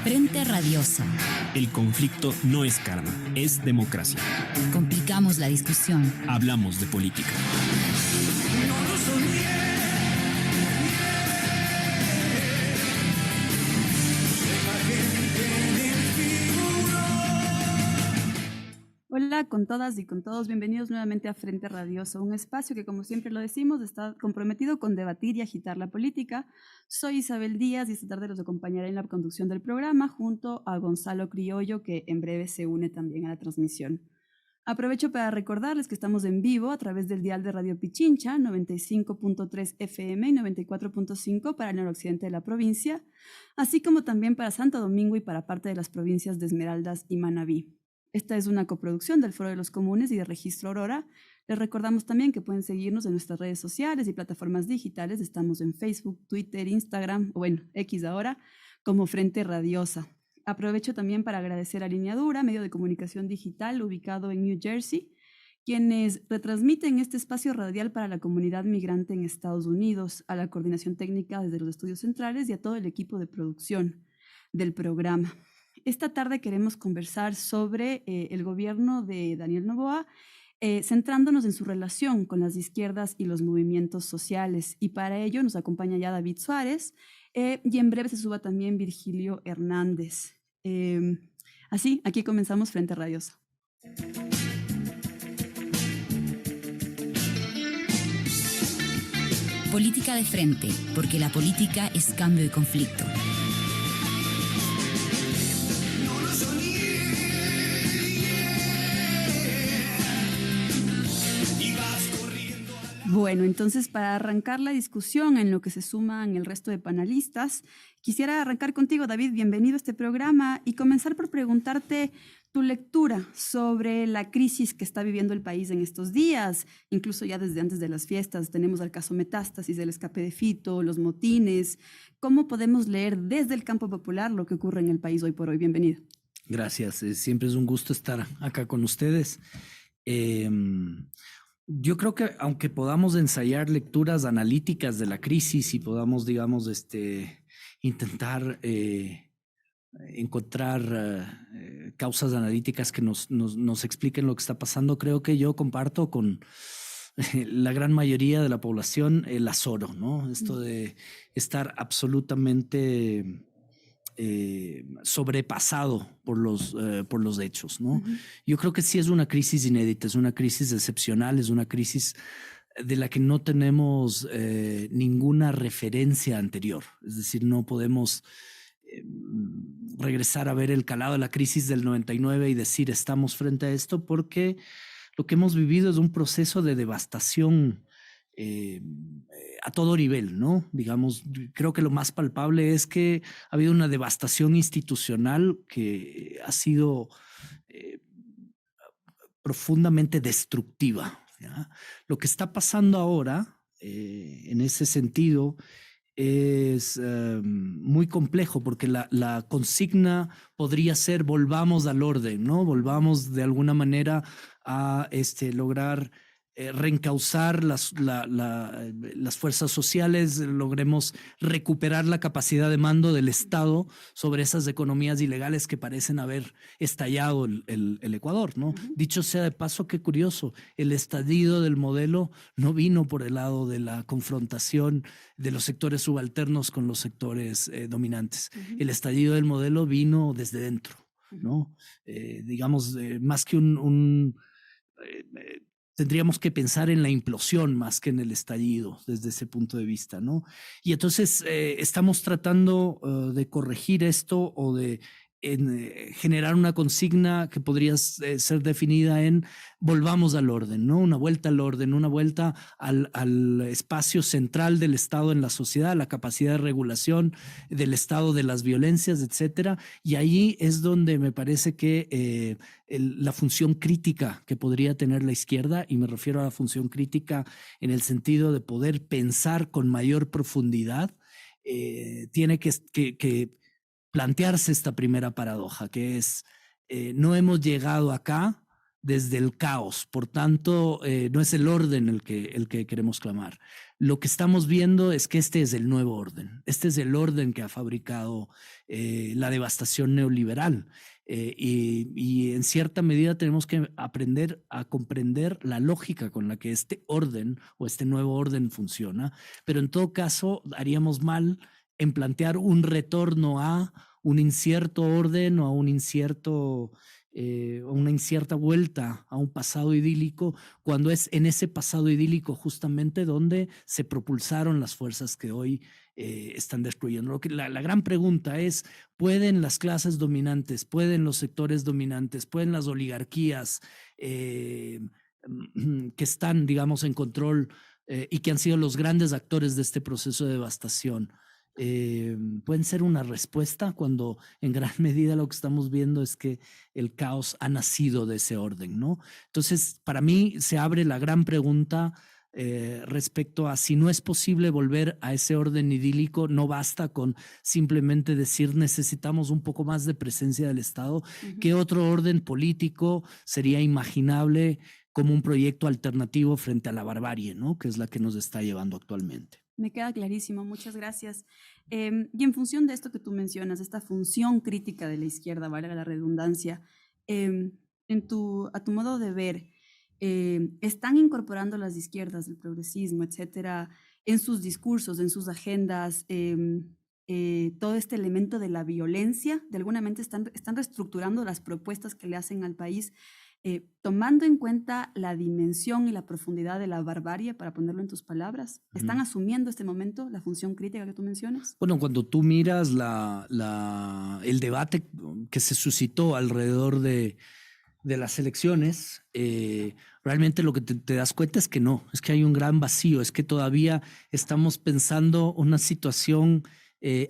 Frente Radiosa. El conflicto no es karma, es democracia. Complicamos la discusión. Hablamos de política. Hola con todas y con todos, bienvenidos nuevamente a Frente Radioso, un espacio que, como siempre lo decimos, está comprometido con debatir y agitar la política. Soy Isabel Díaz y esta tarde los acompañaré en la conducción del programa junto a Gonzalo Criollo, que en breve se une también a la transmisión. Aprovecho para recordarles que estamos en vivo a través del dial de Radio Pichincha, 95.3 FM y 94.5 para el noroccidente de la provincia, así como también para Santo Domingo y para parte de las provincias de Esmeraldas y Manabí. Esta es una coproducción del Foro de los Comunes y de Registro Aurora. Les recordamos también que pueden seguirnos en nuestras redes sociales y plataformas digitales. Estamos en Facebook, Twitter, Instagram, o bueno, X ahora, como Frente Radiosa. Aprovecho también para agradecer a Lineadura, medio de comunicación digital ubicado en New Jersey, quienes retransmiten este espacio radial para la comunidad migrante en Estados Unidos, a la coordinación técnica desde los estudios centrales y a todo el equipo de producción del programa. Esta tarde queremos conversar sobre el gobierno de Daniel Noboa, centrándonos en su relación con las izquierdas y los movimientos sociales. Y para ello nos acompaña ya David Suárez y en breve se suba también Virgilio Hernández. Así, aquí comenzamos Frente Radioso. Política de frente, porque la política es cambio y conflicto. Bueno, entonces para arrancar la discusión en lo que se suman el resto de panelistas, quisiera arrancar contigo, David, bienvenido a este programa y comenzar por preguntarte tu lectura sobre la crisis que está viviendo el país en estos días, incluso ya desde antes de las fiestas. Tenemos el caso Metástasis, el escape de Fito, los motines. ¿Cómo podemos leer desde el campo popular lo que ocurre en el país hoy por hoy? Bienvenido. Gracias, siempre es un gusto estar acá con ustedes. Yo creo que aunque podamos ensayar lecturas analíticas de la crisis y podamos, digamos, intentar encontrar causas analíticas que nos expliquen lo que está pasando, creo que yo comparto con la gran mayoría de la población el azoro, ¿no? Esto de estar absolutamente sobrepasado por los hechos, ¿no? Yo creo que sí es una crisis inédita, es una crisis excepcional, es una crisis de la que no tenemos ninguna referencia anterior. Es decir, no podemos regresar a ver el calado de la crisis del 99 y decir estamos frente a esto, porque lo que hemos vivido es un proceso de devastación a todo nivel, ¿no? Digamos, creo que lo más palpable es que ha habido una devastación institucional que ha sido profundamente destructiva, ¿ya? Lo que está pasando ahora, en ese sentido, es muy complejo porque la consigna podría ser volvamos al orden, ¿no? Volvamos de alguna manera a lograr reencauzar las fuerzas sociales, logremos recuperar la capacidad de mando del Estado sobre esas economías ilegales que parecen haber estallado el Ecuador, ¿no? Dicho sea de paso, qué curioso, el estallido del modelo no vino por el lado de la confrontación de los sectores subalternos con los sectores dominantes. El estallido del modelo vino desde dentro, ¿no? Digamos, más que tendríamos que pensar en la implosión más que en el estallido desde ese punto de vista, ¿no? Y entonces estamos tratando de corregir esto o de generar una consigna que podría ser definida en volvamos al orden, ¿no? Una vuelta al orden, una vuelta al espacio central del Estado en la sociedad, la capacidad de regulación del Estado de las violencias, etcétera. Y ahí es donde me parece que la función crítica que podría tener la izquierda, y me refiero a la función crítica en el sentido de poder pensar con mayor profundidad, tiene que plantearse esta primera paradoja, que es no hemos llegado acá desde el caos, por tanto no es el orden el que queremos clamar. lo que estamos viendo es que este es el nuevo orden. Este es el orden que ha fabricado la devastación neoliberal. Y en cierta medida tenemos que aprender a comprender la lógica con la que este orden o este nuevo orden funciona. Pero en todo caso, haríamos mal en plantear un retorno a un incierto orden o a un incierto una incierta vuelta a un pasado idílico, cuando es en ese pasado idílico justamente donde se propulsaron las fuerzas que hoy están destruyendo. La gran pregunta es, ¿pueden las clases dominantes, pueden los sectores dominantes, pueden las oligarquías que están, digamos, en control y que han sido los grandes actores de este proceso de devastación, pueden ser una respuesta cuando en gran medida lo que estamos viendo es que el caos ha nacido de ese orden, ¿no? Entonces, para mí se abre la gran pregunta respecto a si no es posible volver a ese orden idílico. No basta con simplemente decir necesitamos un poco más de presencia del Estado. ¿Qué otro orden político sería imaginable como un proyecto alternativo frente a la barbarie, ¿no? Que es la que nos está llevando actualmente? Me queda clarísimo, muchas gracias. Y en función de esto que tú mencionas, esta función crítica de la izquierda, valga la redundancia, a tu modo de ver, ¿están incorporando las izquierdas, el progresismo, etcétera, en sus discursos, en sus agendas, todo este elemento de la violencia? De alguna manera están reestructurando las propuestas que le hacen al país, tomando en cuenta la dimensión y la profundidad de la barbarie, para ponerlo en tus palabras. ¿Están asumiendo este momento la función crítica que tú mencionas? Bueno, cuando tú miras el debate que se suscitó alrededor de las elecciones, realmente lo que te das cuenta es que no, es que hay un gran vacío, es que todavía estamos pensando una situación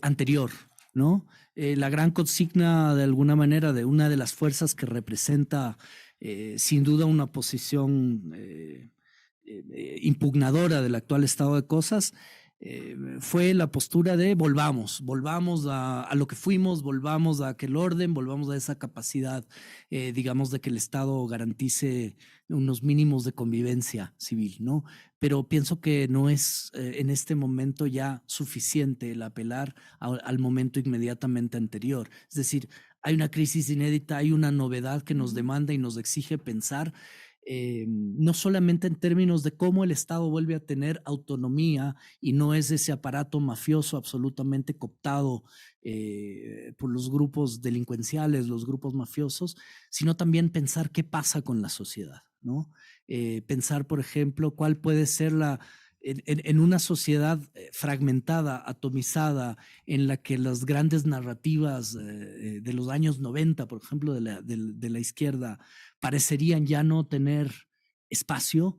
anterior, ¿no? La gran consigna, de alguna manera, de una de las fuerzas que representa sin duda una posición impugnadora del actual estado de cosas, fue la postura de volvamos a lo que fuimos, volvamos a aquel orden, volvamos a esa capacidad, digamos, de que el Estado garantice unos mínimos de convivencia civil, ¿no? Pero pienso que no es en este momento ya suficiente el apelar al momento inmediatamente anterior. Es decir, hay una crisis inédita, hay una novedad que nos demanda y nos exige pensar no solamente en términos de cómo el Estado vuelve a tener autonomía y no es ese aparato mafioso absolutamente cooptado por los grupos delincuenciales, los grupos mafiosos, sino también pensar qué pasa con la sociedad, ¿no? Pensar, por ejemplo, cuál puede ser en una sociedad fragmentada, atomizada, en la que las grandes narrativas de los años 90, por ejemplo, de la izquierda, parecerían ya no tener espacio,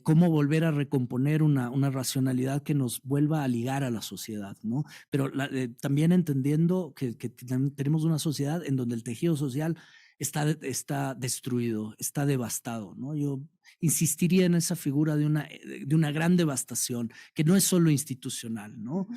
cómo volver a recomponer una racionalidad que nos vuelva a ligar a la sociedad, ¿no? Pero también entendiendo que tenemos una sociedad en donde el tejido social está destruido, está devastado, ¿no? Yo insistiría en esa figura de una gran devastación, que no es solo institucional, ¿no?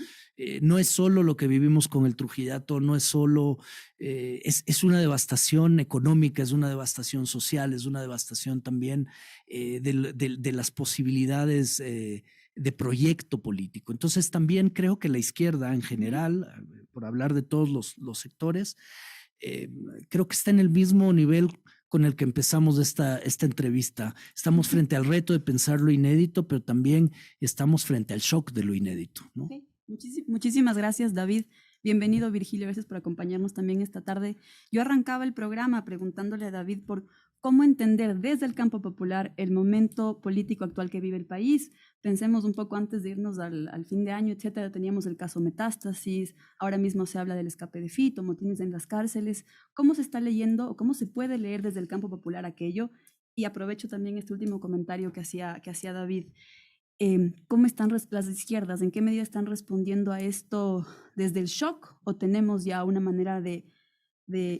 No es solo lo que vivimos con el Trujillato, no es solo, es una devastación económica, es una devastación social, es una devastación también de las posibilidades de proyecto político. Entonces también creo que la izquierda en general, por hablar de todos los sectores, creo que está en el mismo nivel con el que empezamos esta entrevista. Estamos frente al reto de pensar lo inédito, pero también estamos frente al shock de lo inédito, ¿no? Okay. Muchísimas gracias, David. Bienvenido, Virgilio. Gracias por acompañarnos también esta tarde. Yo arrancaba el programa preguntándole a David por cómo entender desde el campo popular el momento político actual que vive el país. Pensemos un poco antes de irnos al fin de año, etcétera. Teníamos el caso Metástasis, ahora mismo se habla del escape de Fito, motines en las cárceles. ¿Cómo se está leyendo o cómo se puede leer desde el campo popular aquello? Y aprovecho también este último comentario que hacía David. ¿Cómo están las izquierdas? ¿En qué medida están respondiendo a esto desde el shock o tenemos ya una manera de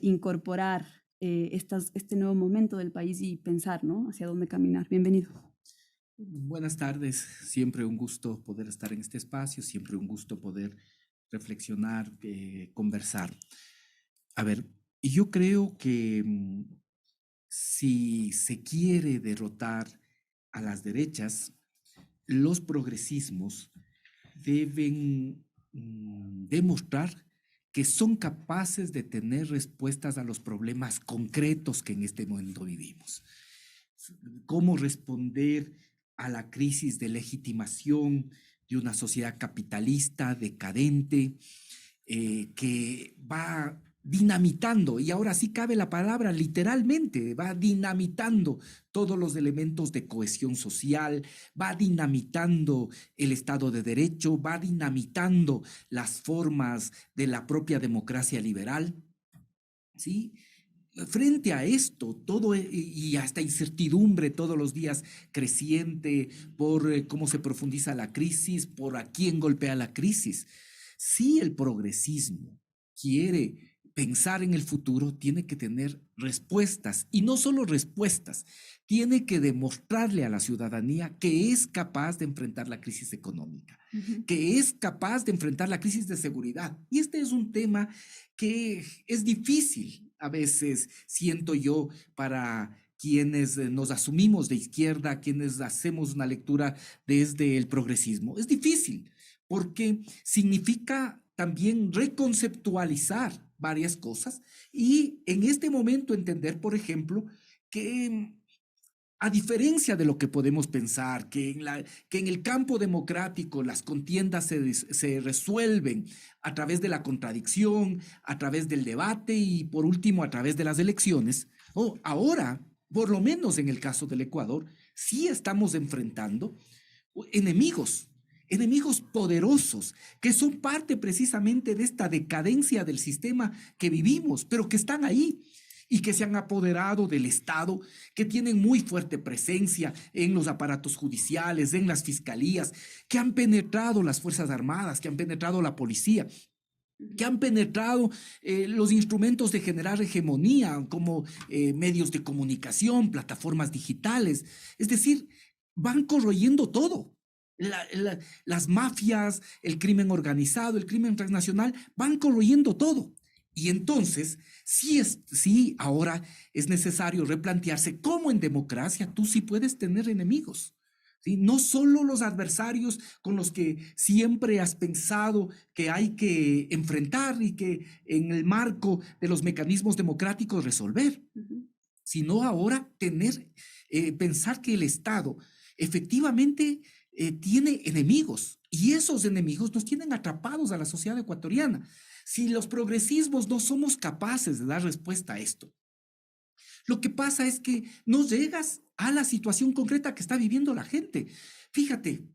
incorporar este nuevo momento del país y pensar, ¿no?, hacia dónde caminar? Bienvenido. Buenas tardes, siempre un gusto poder estar en este espacio, siempre un gusto poder reflexionar, conversar. A ver, yo creo que si se quiere derrotar a las derechas, los progresismos deben demostrar que son capaces de tener respuestas a los problemas concretos que en este momento vivimos. Cómo responder a la crisis de legitimación de una sociedad capitalista decadente que va dinamitando, y ahora sí cabe la palabra literalmente, va dinamitando todos los elementos de cohesión social, va dinamitando el Estado de Derecho, va dinamitando las formas de la propia democracia liberal, ¿sí? Frente a esto, todo y hasta incertidumbre todos los días creciente por cómo se profundiza la crisis, por a quién golpea la crisis. Si el progresismo quiere pensar en el futuro, tiene que tener respuestas, y no solo respuestas, tiene que demostrarle a la ciudadanía que es capaz de enfrentar la crisis económica, que es capaz de enfrentar la crisis de seguridad. Y este es un tema que es difícil a veces, siento yo, para quienes nos asumimos de izquierda, quienes hacemos una lectura desde el progresismo. Es difícil porque significa también reconceptualizar varias cosas y en este momento entender, por ejemplo, que a diferencia de lo que podemos pensar, que en el campo democrático las contiendas se resuelven a través de la contradicción, a través del debate y por último a través de las elecciones, ahora, por lo menos en el caso del Ecuador, sí estamos enfrentando enemigos poderosos que son parte precisamente de esta decadencia del sistema que vivimos, pero que están ahí y que se han apoderado del Estado, que tienen muy fuerte presencia en los aparatos judiciales, en las fiscalías, que han penetrado las Fuerzas Armadas, que han penetrado la policía, que han penetrado los instrumentos de generar hegemonía como medios de comunicación, plataformas digitales. Es decir, van corroyendo todo. Las mafias, el crimen organizado, el crimen transnacional, van corroyendo todo. Y entonces, sí, ahora es necesario replantearse cómo en democracia tú sí puedes tener enemigos, ¿sí? No solo los adversarios con los que siempre has pensado que hay que enfrentar y que en el marco de los mecanismos democráticos resolver, sino ahora pensar que el Estado efectivamente tiene enemigos y esos enemigos nos tienen atrapados a la sociedad ecuatoriana. Si los progresismos no somos capaces de dar respuesta a esto, lo que pasa es que no llegas a la situación concreta que está viviendo la gente. Fíjate,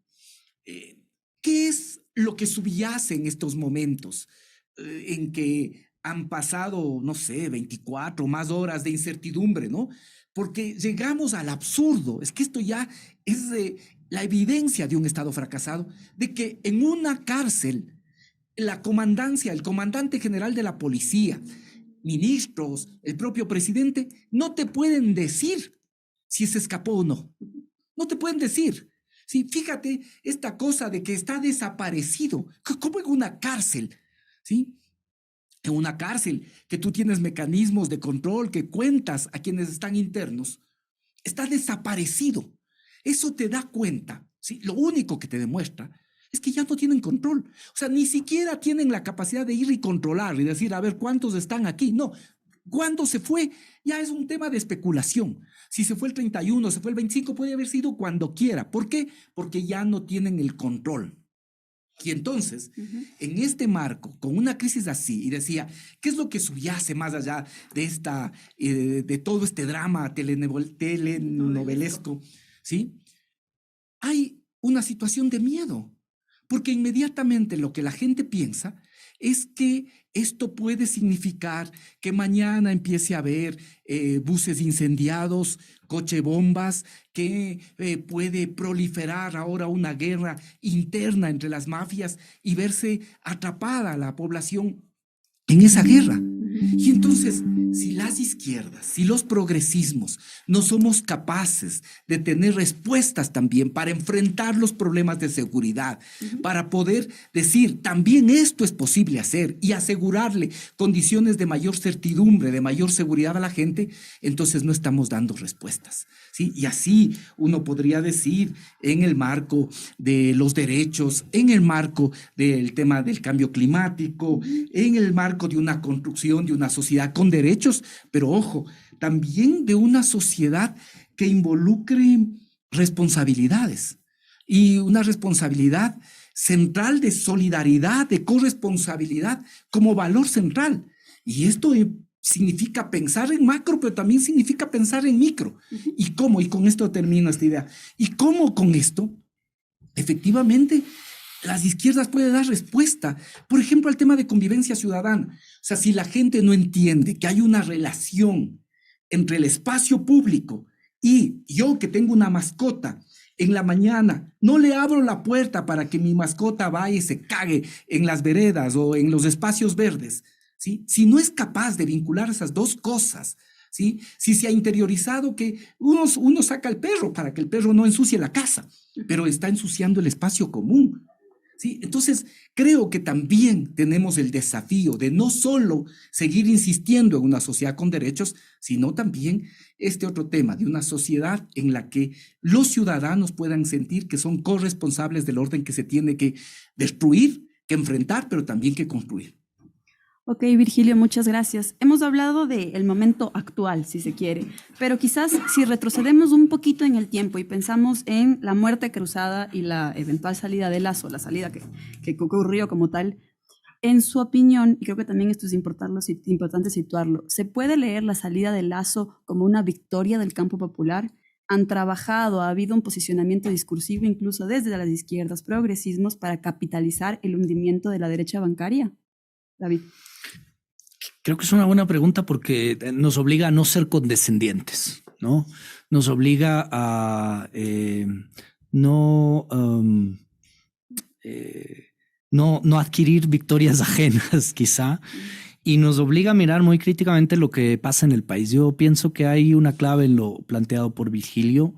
¿qué es lo que subyace en estos momentos en que han pasado, no sé, 24 más horas de incertidumbre, ¿no? Porque llegamos al absurdo. Es que esto ya es la evidencia de un Estado fracasado, de que en una cárcel la comandancia, el comandante general de la policía, ministros, el propio presidente, no te pueden decir si se escapó o no. No te pueden decir. Sí, fíjate esta cosa de que está desaparecido, como en una cárcel, ¿sí? En una cárcel que tú tienes mecanismos de control, que cuentas a quienes están internos, está desaparecido. Eso te da cuenta, ¿sí? Lo único que te demuestra es que ya no tienen control. O sea, ni siquiera tienen la capacidad de ir y controlar y decir, a ver, ¿cuántos están aquí? No. ¿Cuándo se fue? Ya es un tema de especulación. Si se fue el 31, se fue el 25, puede haber sido cuando quiera. ¿Por qué? Porque ya no tienen el control. Y entonces, en este marco, con una crisis así, y decía, ¿qué es lo que subyace más allá de de todo este drama telenovelesco? ¿Sí? Hay una situación de miedo. Porque inmediatamente lo que la gente piensa es que esto puede significar que mañana empiece a haber buses incendiados, cochebombas, que puede proliferar ahora una guerra interna entre las mafias y verse atrapada la población en esa guerra. Y entonces, si las izquierdas, si los progresismos no somos capaces de tener respuestas también para enfrentar los problemas de seguridad, para poder decir, también esto es posible hacer y asegurarle condiciones de mayor certidumbre, de mayor seguridad a la gente, entonces no estamos dando respuestas, ¿sí? Y así uno podría decir en el marco de los derechos, en el marco del tema del cambio climático, en el marco de una construcción de una sociedad con derechos, pero ojo, también de una sociedad que involucre responsabilidades y una responsabilidad central de solidaridad, de corresponsabilidad como valor central. Y esto significa pensar en macro, pero también significa pensar en micro. ¿Y cómo? Y con esto termino esta idea. ¿Y cómo con esto? Efectivamente, las izquierdas pueden dar respuesta, por ejemplo, al tema de convivencia ciudadana. O sea, si la gente no entiende que hay una relación entre el espacio público y yo que tengo una mascota, en la mañana no le abro la puerta para que mi mascota vaya y se cague en las veredas o en los espacios verdes, ¿sí? Si no es capaz de vincular esas dos cosas, ¿sí? Si se ha interiorizado que uno saca al perro para que el perro no ensucie la casa, pero está ensuciando el espacio común, ¿sí? Entonces, creo que también tenemos el desafío de no solo seguir insistiendo en una sociedad con derechos, sino también este otro tema de una sociedad en la que los ciudadanos puedan sentir que son corresponsables del orden que se tiene que destruir, que enfrentar, pero también que construir. Ok, Virgilio, muchas gracias. Hemos hablado del momento actual, si se quiere, pero quizás si retrocedemos un poquito en el tiempo y pensamos en la muerte cruzada y la eventual salida de Lasso, la salida que ocurrió como tal, en su opinión, y creo que también esto es importante situarlo, ¿se puede leer la salida de Lasso como una victoria del campo popular? Han trabajado, ha habido un posicionamiento discursivo incluso desde las izquierdas, progresismos, para capitalizar el hundimiento de la derecha bancaria. David. Creo que es una buena pregunta porque nos obliga a no ser condescendientes, ¿no? Nos obliga a no adquirir victorias ajenas, quizá, y nos obliga a mirar muy críticamente lo que pasa en el país. Yo pienso que hay una clave en lo planteado por Virgilio,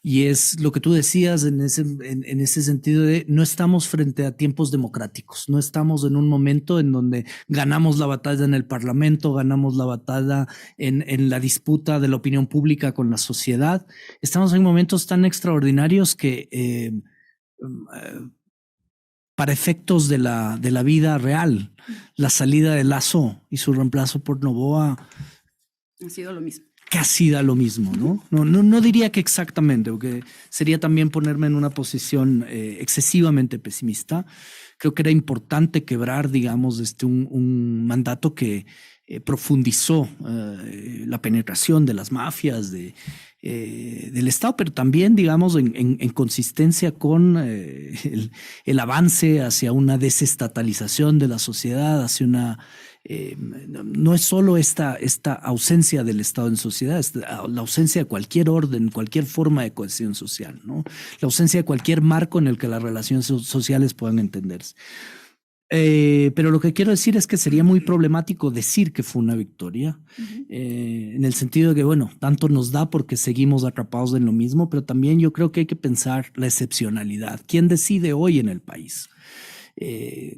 y es lo que tú decías en ese sentido de no estamos frente a tiempos democráticos, no estamos en un momento en donde ganamos la batalla en el Parlamento, ganamos la batalla en la disputa de la opinión pública con la sociedad. Estamos en momentos tan extraordinarios que para efectos de la vida real, la salida de Lasso y su reemplazo por Noboa ha sido lo mismo. Casi da lo mismo, ¿no? No diría que exactamente, porque sería también ponerme en una posición excesivamente pesimista. Creo que era importante quebrar, digamos, un mandato que profundizó la penetración de las mafias del Estado, pero también, digamos, en consistencia con el avance hacia una desestatalización de la sociedad, hacia una... no es solo esta ausencia del Estado en sociedad, es la ausencia de cualquier orden, cualquier forma de cohesión social, ¿no? La ausencia de cualquier marco en el que las relaciones sociales puedan entenderse. Pero lo que quiero decir es que sería muy problemático decir que fue una victoria, en el sentido de que, bueno, tanto nos da porque seguimos atrapados en lo mismo, pero también yo creo que hay que pensar la excepcionalidad. ¿Quién decide hoy en el país?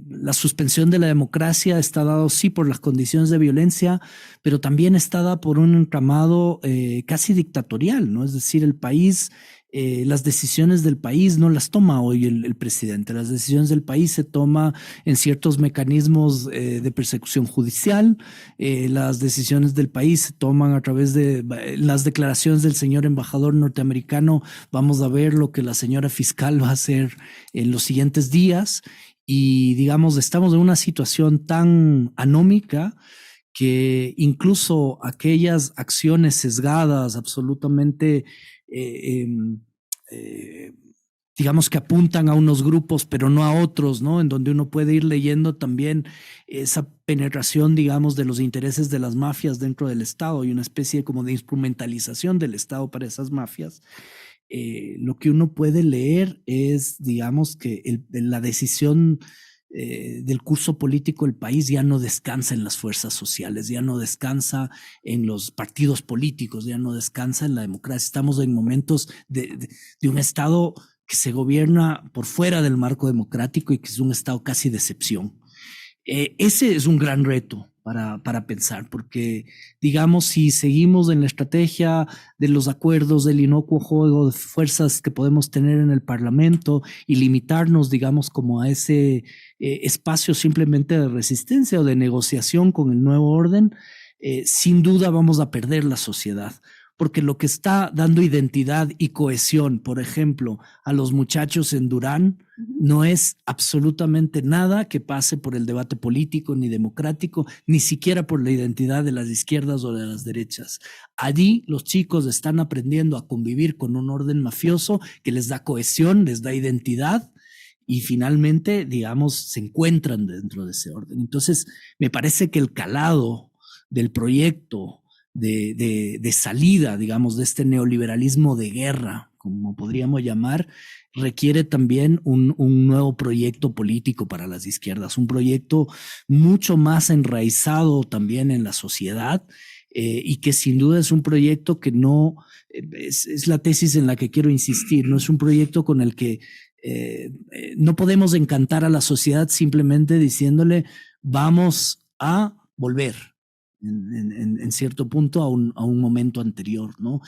La suspensión de la democracia está dado sí por las condiciones de violencia, pero también está dada por un entramado casi dictatorial, ¿no? Es decir, el país, las decisiones del país no las toma hoy el presidente, las decisiones del país se toman en ciertos mecanismos de persecución judicial, las decisiones del país se toman a través de las declaraciones del señor embajador norteamericano. Vamos a ver lo que la señora fiscal va a hacer en los siguientes días. Y digamos, estamos en una situación tan anómica que incluso aquellas acciones sesgadas, absolutamente, digamos que apuntan a unos grupos, pero no a otros, ¿no? En donde uno puede ir leyendo también esa penetración, digamos, de los intereses de las mafias dentro del Estado y una especie como de instrumentalización del Estado para esas mafias. Lo que uno puede leer es, digamos, que la decisión del curso político del país ya no descansa en las fuerzas sociales, ya no descansa en los partidos políticos, ya no descansa en la democracia. Estamos en momentos de un Estado que se gobierna por fuera del marco democrático y que es un Estado casi de excepción. Ese es un gran reto para pensar, porque digamos, si seguimos en la estrategia de los acuerdos, del inocuo juego de fuerzas que podemos tener en el Parlamento y limitarnos, digamos, como a ese espacio simplemente de resistencia o de negociación con el nuevo orden, sin duda vamos a perder la sociedad. Porque lo que está dando identidad y cohesión, por ejemplo, a los muchachos en Durán, no es absolutamente nada que pase por el debate político ni democrático, ni siquiera por la identidad de las izquierdas o de las derechas. Allí los chicos están aprendiendo a convivir con un orden mafioso que les da cohesión, les da identidad y finalmente, digamos, se encuentran dentro de ese orden. Entonces, me parece que el calado del proyecto de salida, digamos, de este neoliberalismo de guerra, como podríamos llamar, requiere también un nuevo proyecto político para las izquierdas, un proyecto mucho más enraizado también en la sociedad y que sin duda es un proyecto que no, es la tesis en la que quiero insistir, no es un proyecto con el que no podemos encantar a la sociedad simplemente diciéndole vamos a volver. En cierto punto a un momento anterior, ¿no?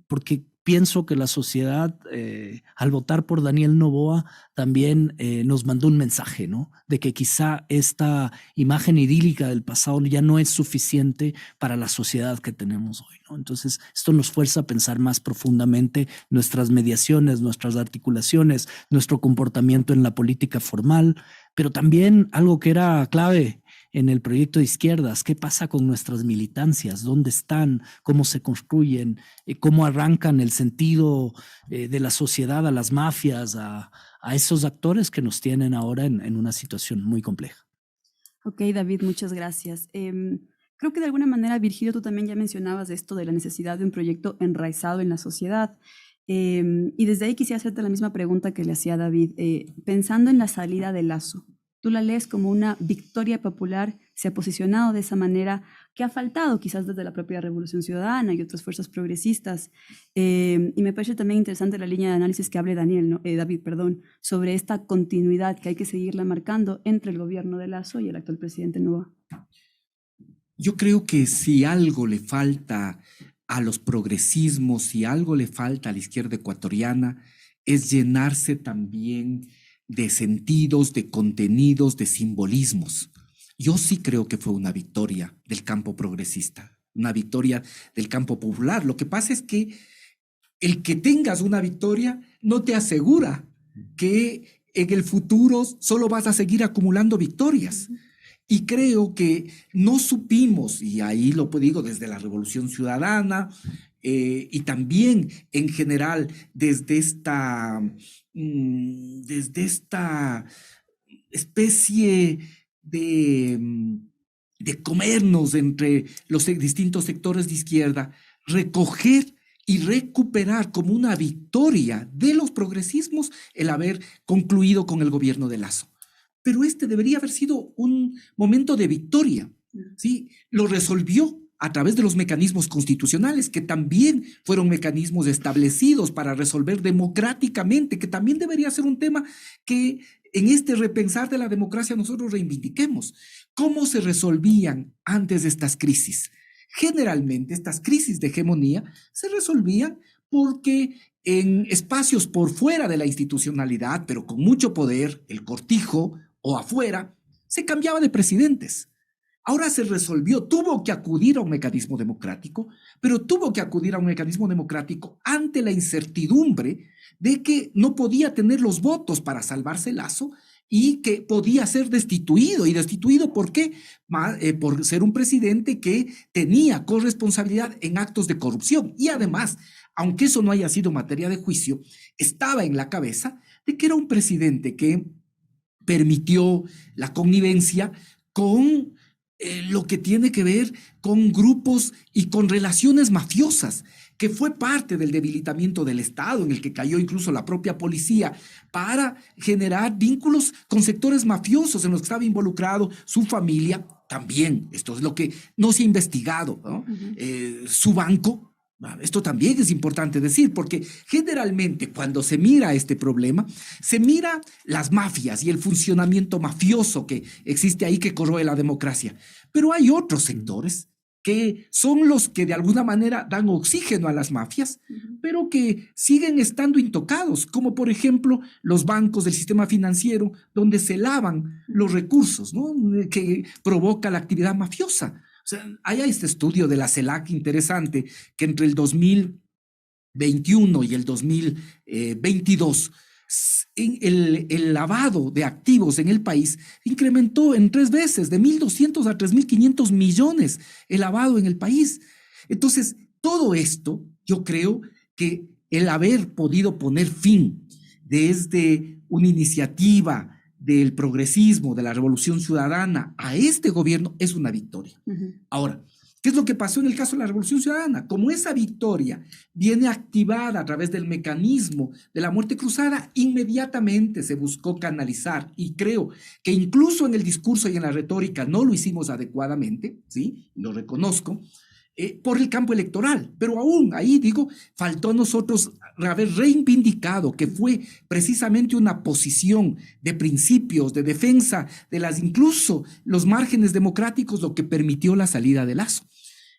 Porque pienso que la sociedad, al votar por Daniel Noboa, también nos mandó un mensaje, ¿no? De que quizá esta imagen idílica del pasado ya no es suficiente para la sociedad que tenemos hoy, ¿no? Entonces, esto nos fuerza a pensar más profundamente nuestras mediaciones, nuestras articulaciones, nuestro comportamiento en la política formal, pero también algo que era clave en el proyecto de izquierdas, ¿qué pasa con nuestras militancias? ¿Dónde están? ¿Cómo se construyen? ¿Cómo arrancan el sentido de la sociedad a las mafias, a esos actores que nos tienen ahora en una situación muy compleja? Ok, David, muchas gracias. Creo que de alguna manera, Virgilio, tú también ya mencionabas esto de la necesidad de un proyecto enraizado en la sociedad. Y desde ahí quisiera hacerte la misma pregunta que le hacía David. Pensando en la salida de Lasso, tú la lees como una victoria popular, se ha posicionado de esa manera, que ha faltado quizás desde la propia Revolución Ciudadana y otras fuerzas progresistas. Y me parece también interesante la línea de análisis que hable David, sobre esta continuidad que hay que seguirla marcando entre el gobierno de Lasso y el actual presidente Noboa. Yo creo que si algo le falta a los progresismos, si algo le falta a la izquierda ecuatoriana, es llenarse también de sentidos, de contenidos, de simbolismos. Yo sí creo que fue una victoria del campo progresista, una victoria del campo popular. Lo que pasa es que el que tengas una victoria no te asegura que en el futuro solo vas a seguir acumulando victorias. Y creo que no supimos, y ahí lo digo desde la Revolución Ciudadana, y también en general desde esta especie de comernos entre los distintos sectores de izquierda, recoger y recuperar como una victoria de los progresismos el haber concluido con el gobierno de Lasso. Pero este debería haber sido un momento de victoria, ¿sí? Lo resolvió a través de los mecanismos constitucionales, que también fueron mecanismos establecidos para resolver democráticamente, que también debería ser un tema que en este repensar de la democracia nosotros reivindiquemos. ¿Cómo se resolvían antes de estas crisis? Generalmente estas crisis de hegemonía se resolvían porque en espacios por fuera de la institucionalidad, pero con mucho poder, el cortijo o afuera, se cambiaba de presidentes. Ahora se resolvió, tuvo que acudir a un mecanismo democrático, pero tuvo que acudir a un mecanismo democrático ante la incertidumbre de que no podía tener los votos para salvarse Lasso y que podía ser destituido. ¿Y destituido por qué? Por ser un presidente que tenía corresponsabilidad en actos de corrupción. Y además, aunque eso no haya sido materia de juicio, estaba en la cabeza de que era un presidente que permitió la connivencia con lo que tiene que ver con grupos y con relaciones mafiosas que fue parte del debilitamiento del Estado, en el que cayó incluso la propia policía, para generar vínculos con sectores mafiosos en los que estaba involucrado su familia también. Esto es lo que no se ha investigado, ¿no? Su banco. Esto también es importante decir, porque generalmente cuando se mira este problema, se mira las mafias y el funcionamiento mafioso que existe ahí, que corroe la democracia. Pero hay otros sectores que son los que de alguna manera dan oxígeno a las mafias, pero que siguen estando intocados, como por ejemplo los bancos del sistema financiero, donde se lavan los recursos, ¿no?, que provoca la actividad mafiosa. O sea, hay este estudio de la CELAC interesante, que entre el 2021 y el 2022, el lavado de activos en el país incrementó en 3 veces, de 1.200 a 3.500 millones el lavado en el país. Entonces, todo esto, yo creo que el haber podido poner fin desde una iniciativa del progresismo, de la revolución ciudadana a este gobierno es una victoria. Ahora, ¿qué es lo que pasó en el caso de la Revolución Ciudadana? Como esa victoria viene activada a través del mecanismo de la muerte cruzada, inmediatamente se buscó canalizar, y creo que incluso en el discurso y en la retórica no lo hicimos adecuadamente, ¿sí? Lo reconozco, por el campo electoral. Pero aún ahí, digo, faltó a nosotros haber reivindicado que fue precisamente una posición de principios, de defensa de incluso los márgenes democráticos, lo que permitió la salida de Lasso.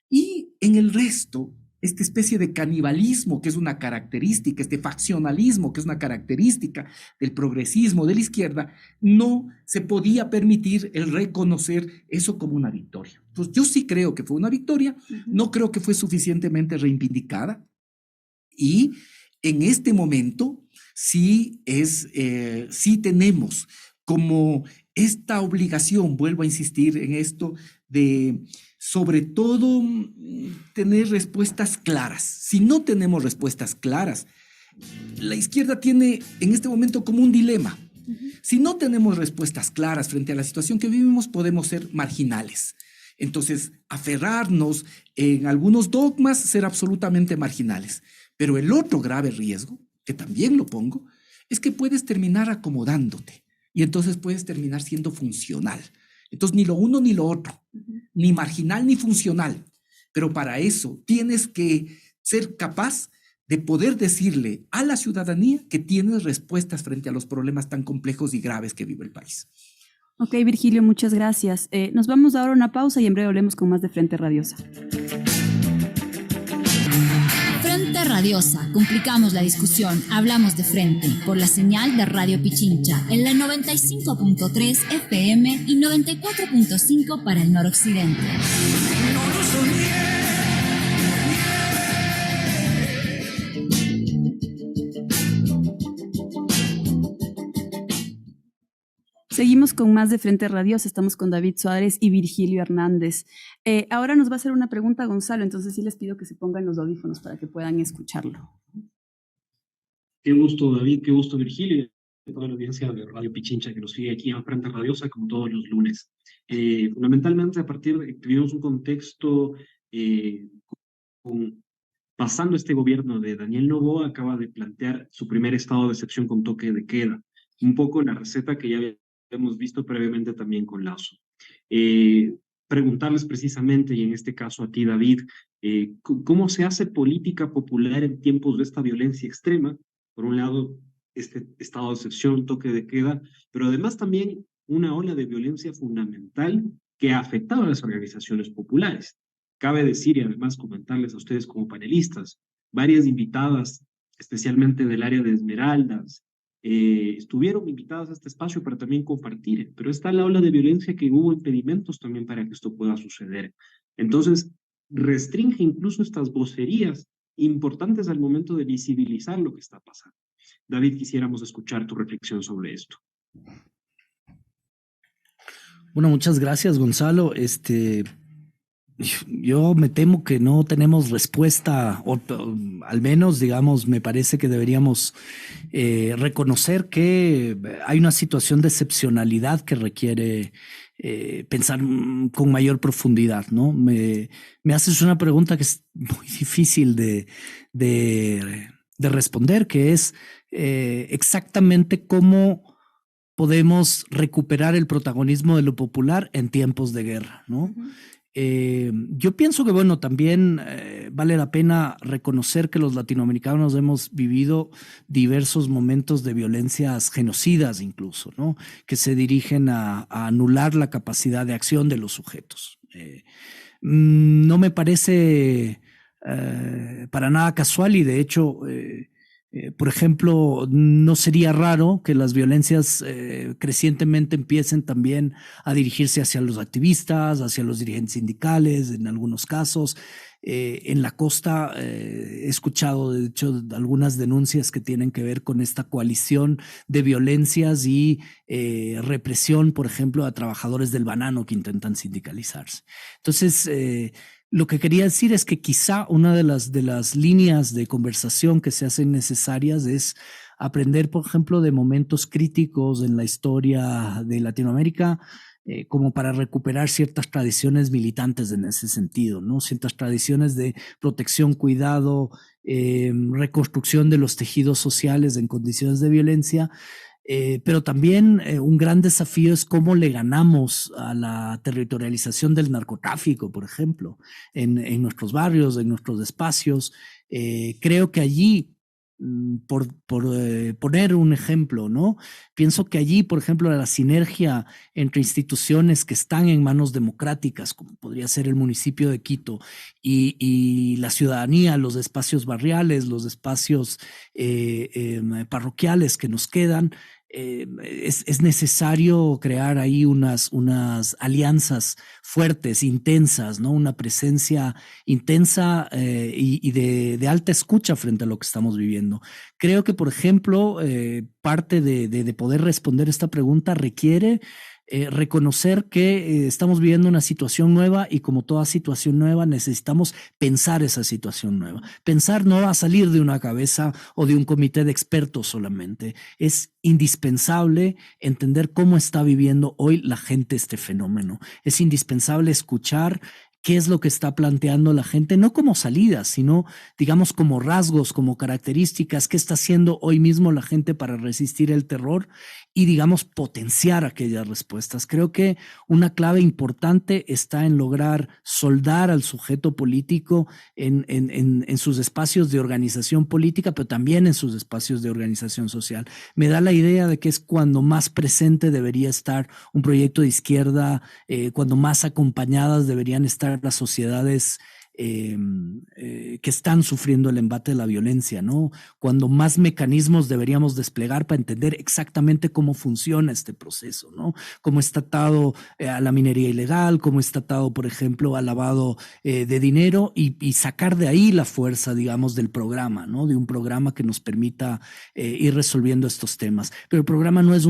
Y en el resto, esta especie de canibalismo que es una característica, este faccionalismo que es una característica del progresismo de la izquierda, no se podía permitir el reconocer eso como una victoria. Entonces, yo sí creo que fue una victoria, no creo que fue suficientemente reivindicada, y en este momento sí tenemos como esta obligación, vuelvo a insistir en esto, de sobre todo tener respuestas claras. Si no tenemos respuestas claras, la izquierda tiene en este momento como un dilema. Si no tenemos respuestas claras frente a la situación que vivimos, podemos ser marginales. Entonces, aferrarnos en algunos dogmas, ser absolutamente marginales. Pero el otro grave riesgo, que también lo pongo, es que puedes terminar acomodándote y entonces puedes terminar siendo funcional. Entonces, ni lo uno ni lo otro, ni marginal ni funcional. Pero para eso tienes que ser capaz de poder decirle a la ciudadanía que tienes respuestas frente a los problemas tan complejos y graves que vive el país. Ok, Virgilio, muchas gracias. Nos vamos ahora a una pausa y en breve volvemos con más de Frente Radiosa. Frente Radiosa, complicamos la discusión, hablamos de frente, por la señal de Radio Pichincha, en la 95.3 FM y 94.5 para el noroccidente. Seguimos con más de Frente Radiosa, estamos con David Suárez y Virgilio Hernández. Ahora nos va a hacer una pregunta Gonzalo, entonces sí les pido que se pongan los audífonos para que puedan escucharlo. Qué gusto, David, qué gusto, Virgilio, y toda la audiencia de Radio Pichincha que nos sigue aquí en Frente Radiosa como todos los lunes. Fundamentalmente, a partir de que tuvimos un contexto pasando este gobierno de Daniel Noboa, acaba de plantear su primer estado de excepción con toque de queda, un poco la receta que ya hemos visto previamente también con Lasso. Preguntarles precisamente, y en este caso a ti, David, ¿cómo se hace política popular en tiempos de esta violencia extrema? Por un lado, este estado de excepción, toque de queda, pero además también una ola de violencia fundamental que ha afectado a las organizaciones populares. Cabe decir, y además comentarles a ustedes como panelistas, varias invitadas, especialmente del área de Esmeraldas, estuvieron invitadas a este espacio para también compartir, pero está la ola de violencia que hubo impedimentos también para que esto pueda suceder. Entonces, restringe incluso estas vocerías importantes al momento de visibilizar lo que está pasando. David, quisiéramos escuchar tu reflexión sobre esto. Bueno, muchas gracias, Gonzalo. Yo me temo que no tenemos respuesta, o al menos, digamos, me parece que deberíamos reconocer que hay una situación de excepcionalidad que requiere pensar con mayor profundidad, ¿no? Me haces una pregunta que es muy difícil de responder, que es exactamente cómo podemos recuperar el protagonismo de lo popular en tiempos de guerra, ¿no? Yo pienso que, bueno, también vale la pena reconocer que los latinoamericanos hemos vivido diversos momentos de violencias genocidas incluso, ¿no? Que se dirigen a anular la capacidad de acción de los sujetos. No me parece para nada casual y de hecho por ejemplo, no sería raro que las violencias crecientemente empiecen también a dirigirse hacia los activistas, hacia los dirigentes sindicales, en algunos casos. En la costa he escuchado, de hecho, algunas denuncias que tienen que ver con esta coalición de violencias y represión, por ejemplo, a trabajadores del banano que intentan sindicalizarse. Entonces, lo que quería decir es que quizá una de las líneas de conversación que se hacen necesarias es aprender, por ejemplo, de momentos críticos en la historia de Latinoamérica, como para recuperar ciertas tradiciones militantes en ese sentido, ¿no? Ciertas tradiciones de protección, cuidado, reconstrucción de los tejidos sociales en condiciones de violencia. Pero también un gran desafío es cómo le ganamos a la territorialización del narcotráfico, por ejemplo, en nuestros barrios, en nuestros espacios. Creo que allí, por poner un ejemplo, ¿no? Pienso que allí, por ejemplo, la sinergia entre instituciones que están en manos democráticas, como podría ser el municipio de Quito, y la ciudadanía, los espacios barriales, los espacios parroquiales que nos quedan, es necesario crear ahí unas alianzas fuertes, intensas, ¿no? Una presencia intensa y de alta escucha frente a lo que estamos viviendo. Creo que, por ejemplo, parte de poder responder esta pregunta requiere reconocer que estamos viviendo una situación nueva y como toda situación nueva necesitamos pensar esa situación nueva. Pensar no va a salir de una cabeza o de un comité de expertos solamente. Es indispensable entender cómo está viviendo hoy la gente este fenómeno. Es indispensable escuchar qué es lo que está planteando la gente, no como salidas, sino, digamos, como rasgos, como características, qué está haciendo hoy mismo la gente para resistir el terror y, digamos, potenciar aquellas respuestas. Creo que una clave importante está en lograr soldar al sujeto político en sus espacios de organización política, pero también en sus espacios de organización social. Me da la idea de que es cuando más presente debería estar un proyecto de izquierda, cuando más acompañadas deberían estar las sociedades que están sufriendo el embate de la violencia, ¿no? Cuando más mecanismos deberíamos desplegar para entender exactamente cómo funciona este proceso, ¿no? Cómo está atado a la minería ilegal, cómo está atado, por ejemplo, al lavado de dinero y sacar de ahí la fuerza, digamos, del programa, ¿no? De un programa que nos permita ir resolviendo estos temas. Pero el programa no es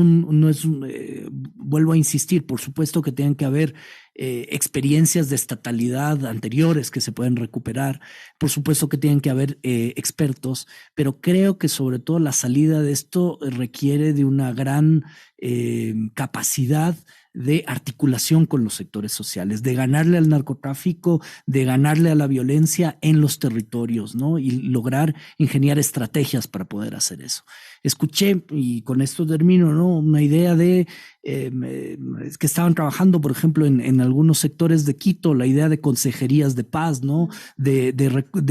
vuelvo a insistir, por supuesto que tienen que haber experiencias de estatalidad anteriores que se pueden recuperar. Por supuesto que tienen que haber expertos, pero creo que sobre todo la salida de esto requiere de una gran capacidad de articulación con los sectores sociales, de ganarle al narcotráfico, de ganarle a la violencia en los territorios, ¿no? Y lograr ingeniar estrategias para poder hacer eso. Escuché, y con esto termino, ¿no? Una idea de que estaban trabajando, por ejemplo, en algunos sectores de Quito, la idea de consejerías de paz, ¿no? De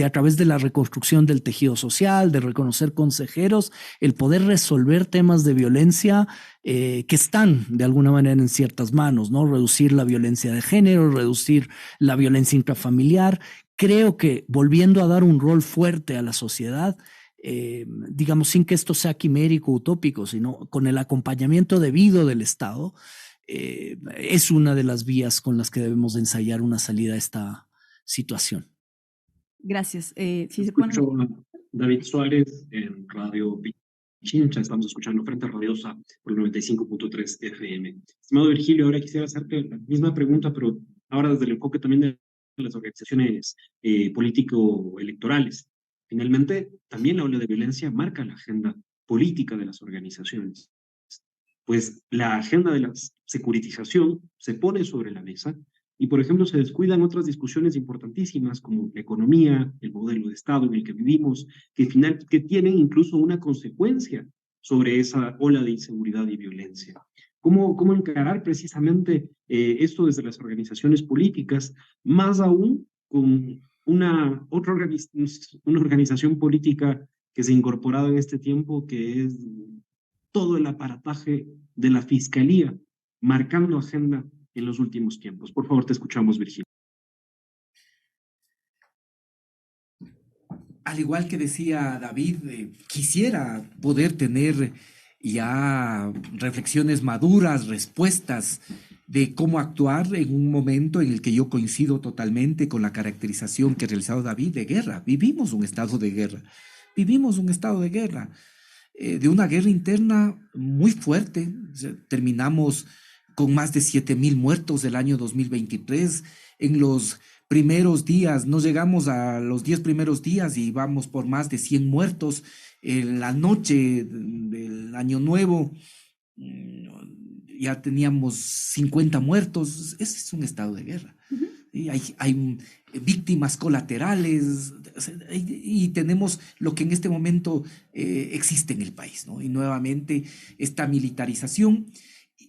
a través de la reconstrucción del tejido social, de reconocer consejeros, el poder resolver temas de violencia que están de alguna manera en ciertas manos, ¿no? Reducir la violencia de género, reducir la violencia intrafamiliar. Creo que volviendo a dar un rol fuerte a la sociedad, digamos, sin que esto sea quimérico, utópico, sino con el acompañamiento debido del Estado, es una de las vías con las que debemos ensayar una salida a esta situación. Gracias. Escucho a David Suárez en Radio Pichincha, estamos escuchando Frente Radiosa por el 95.3 FM. Estimado Virgilio, ahora quisiera hacerte la misma pregunta, pero ahora desde el enfoque también de las organizaciones político-electorales. Finalmente, también la ola de violencia marca la agenda política de las organizaciones. pues la agenda de la securitización se pone sobre la mesa y, por ejemplo, se descuidan otras discusiones importantísimas como la economía, el modelo de Estado en el que vivimos, que tienen incluso una consecuencia sobre esa ola de inseguridad y violencia. ¿Cómo encarar precisamente esto desde las organizaciones políticas, más aún con una organización política que se ha incorporado en este tiempo, que es todo el aparataje de la fiscalía, marcando agenda en los últimos tiempos? Por favor, te escuchamos, Virginia. Al igual que decía David, quisiera poder tener ya reflexiones maduras, respuestas de cómo actuar en un momento en el que yo coincido totalmente con la caracterización que ha realizado David de guerra. Vivimos un estado de guerra, vivimos un estado de guerra, de una guerra interna muy fuerte. O sea, terminamos con más de 7,000 muertos del año 2023. En los primeros días, no llegamos a los 10 primeros días y vamos por más de 100 muertos. En la noche del Año Nuevo ya teníamos 50 muertos. Ese es un estado de guerra. Y hay víctimas colaterales y tenemos lo que en este momento existe en el país, ¿no? Y nuevamente esta militarización.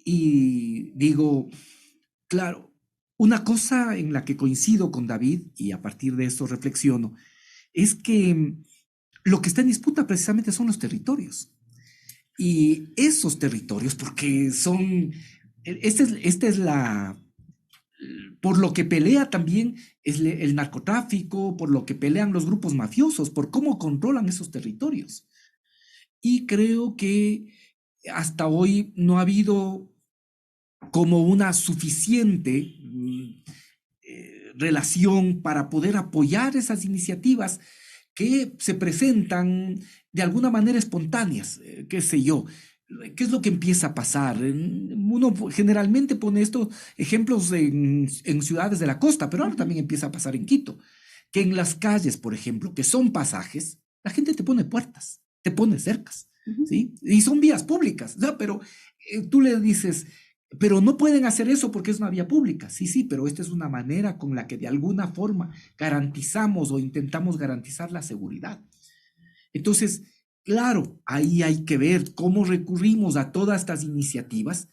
Y digo, claro, una cosa en la que coincido con David, y a partir de esto reflexiono, es que lo que está en disputa precisamente son los territorios. Y esos territorios, porque esta es la, por lo que pelea también es el narcotráfico, por lo que pelean los grupos mafiosos, por cómo controlan esos territorios. Y creo que hasta hoy no ha habido como una suficiente relación para poder apoyar esas iniciativas que se presentan de alguna manera espontáneas, qué sé yo. ¿Qué es lo que empieza a pasar? Uno generalmente pone estos ejemplos en ciudades de la costa, pero ahora también empieza a pasar en Quito, que en las calles, por ejemplo, que son pasajes, la gente te pone puertas, te pone cercas, ¿sí? Y son vías públicas, ¿no? Pero tú le dices, pero no pueden hacer eso porque es una vía pública. Sí, pero esta es una manera con la que de alguna forma garantizamos o intentamos garantizar la seguridad. Entonces, claro, ahí hay que ver cómo recurrimos a todas estas iniciativas,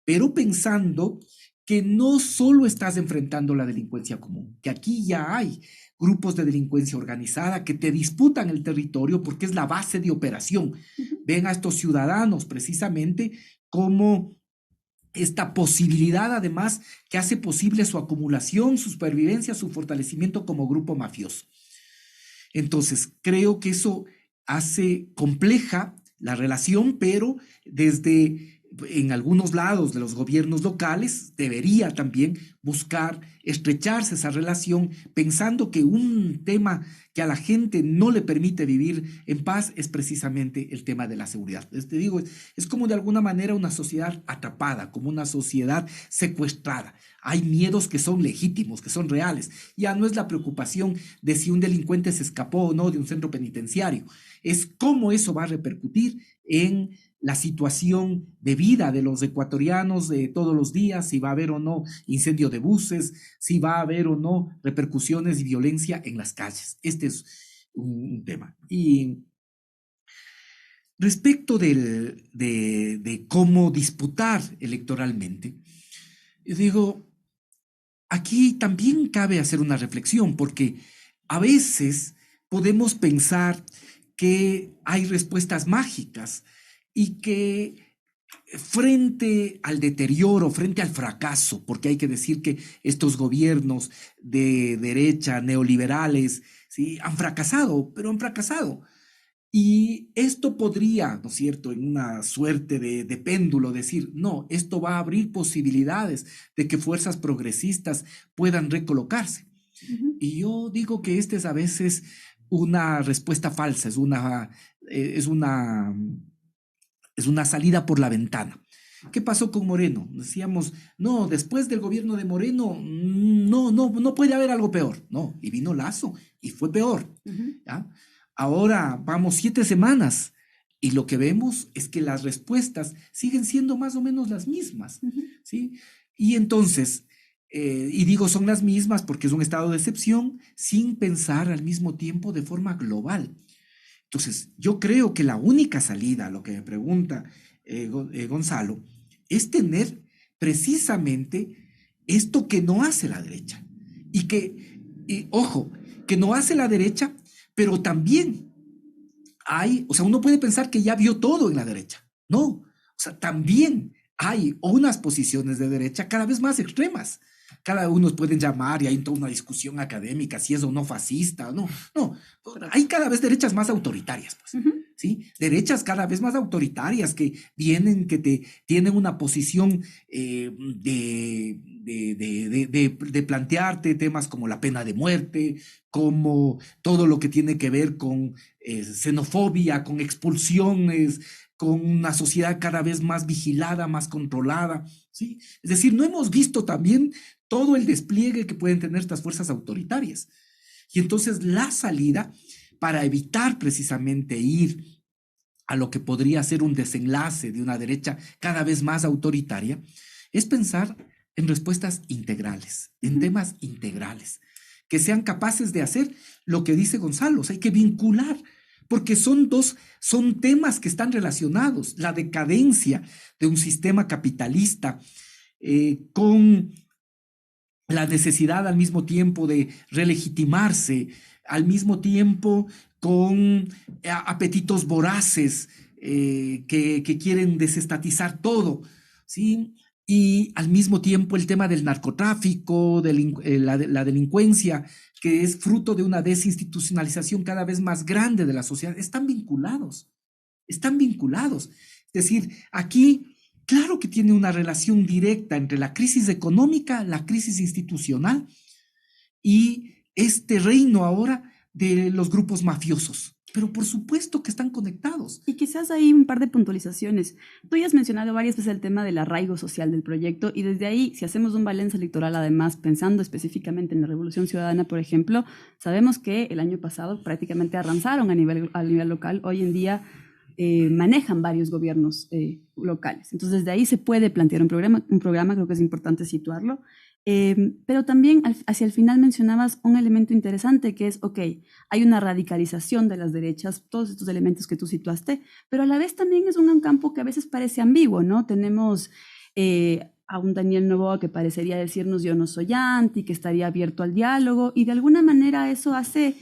pero pensando que no solo estás enfrentando la delincuencia común, que aquí ya hay grupos de delincuencia organizada que te disputan el territorio porque es la base de operación. Ven a estos ciudadanos precisamente como esta posibilidad, además, que hace posible su acumulación, su supervivencia, su fortalecimiento como grupo mafioso. Entonces, creo que eso hace compleja la relación, pero en algunos lados de los gobiernos locales debería también buscar estrecharse esa relación, pensando que un tema que a la gente no le permite vivir en paz es precisamente el tema de la seguridad. Te digo, es como de alguna manera una sociedad atrapada, como una sociedad secuestrada. Hay miedos que son legítimos, que son reales. Ya no es la preocupación de si un delincuente se escapó o no de un centro penitenciario, es cómo eso va a repercutir en la situación de vida de los ecuatorianos de todos los días, si va a haber o no incendio de buses, si va a haber o no repercusiones y violencia en las calles. Este es un tema. Y respecto de cómo disputar electoralmente, yo digo, aquí también cabe hacer una reflexión, porque a veces podemos pensar que hay respuestas mágicas y que frente al deterioro, frente al fracaso, porque hay que decir que estos gobiernos de derecha, neoliberales, ¿sí?, han fracasado, pero han fracasado. Y esto podría, ¿no es cierto?, en una suerte de péndulo decir, no, esto va a abrir posibilidades de que fuerzas progresistas puedan recolocarse. Y yo digo que esta es a veces una respuesta falsa, es una salida por la ventana. ¿Qué pasó con Moreno? Decíamos, no, después del gobierno de Moreno, no puede haber algo peor. No, y vino Lasso y fue peor. ¿Ya? Ahora vamos 7 semanas Y lo que vemos es que las respuestas siguen siendo más o menos las mismas, ¿sí? Y entonces, y digo son las mismas porque es un estado de excepción sin pensar al mismo tiempo de forma global. Entonces, yo creo que la única salida a lo que me pregunta Gonzalo es tener precisamente esto que no hace la derecha. Ojo, que no hace la derecha, pero también o sea, uno puede pensar que ya vio todo en la derecha. No, o sea, también hay unas posiciones de derecha cada vez más extremas. Cada uno pueden llamar y hay toda una discusión académica si es o no fascista. No, hay cada vez derechas más autoritarias, pues. ¿Sí? Derechas cada vez más autoritarias que tienen una posición de plantearte temas como la pena de muerte, como todo lo que tiene que ver con xenofobia, con expulsiones, con una sociedad cada vez más vigilada, más controlada, ¿sí? Es decir, no hemos visto también todo el despliegue que pueden tener estas fuerzas autoritarias. Y entonces la salida para evitar precisamente ir a lo que podría ser un desenlace de una derecha cada vez más autoritaria, es pensar en respuestas integrales, en temas integrales, que sean capaces de hacer lo que dice Gonzalo. O sea, hay que vincular, porque son temas que están relacionados. La decadencia de un sistema capitalista con la necesidad al mismo tiempo de relegitimarse, al mismo tiempo con apetitos voraces que quieren desestatizar todo, ¿sí? Y al mismo tiempo el tema del narcotráfico, la delincuencia, que es fruto de una desinstitucionalización cada vez más grande de la sociedad, están vinculados. Es decir, aquí, claro que tiene una relación directa entre la crisis económica, la crisis institucional y este reino ahora de los grupos mafiosos. Pero por supuesto que están conectados. Y quizás hay un par de puntualizaciones. Tú ya has mencionado varias veces el tema del arraigo social del proyecto y desde ahí, si hacemos un balance electoral además, pensando específicamente en la Revolución Ciudadana, por ejemplo, sabemos que el año pasado prácticamente arrasaron a nivel local. Hoy en día manejan varios gobiernos locales. Entonces, desde ahí se puede plantear un programa, creo que es importante situarlo. Pero también hacia el final mencionabas un elemento interesante que es, ok, hay una radicalización de las derechas, todos estos elementos que tú situaste, pero a la vez también es un campo que a veces parece ambiguo, ¿no? Tenemos a un Daniel Noboa que parecería decirnos yo no soy anti, que estaría abierto al diálogo y de alguna manera eso hace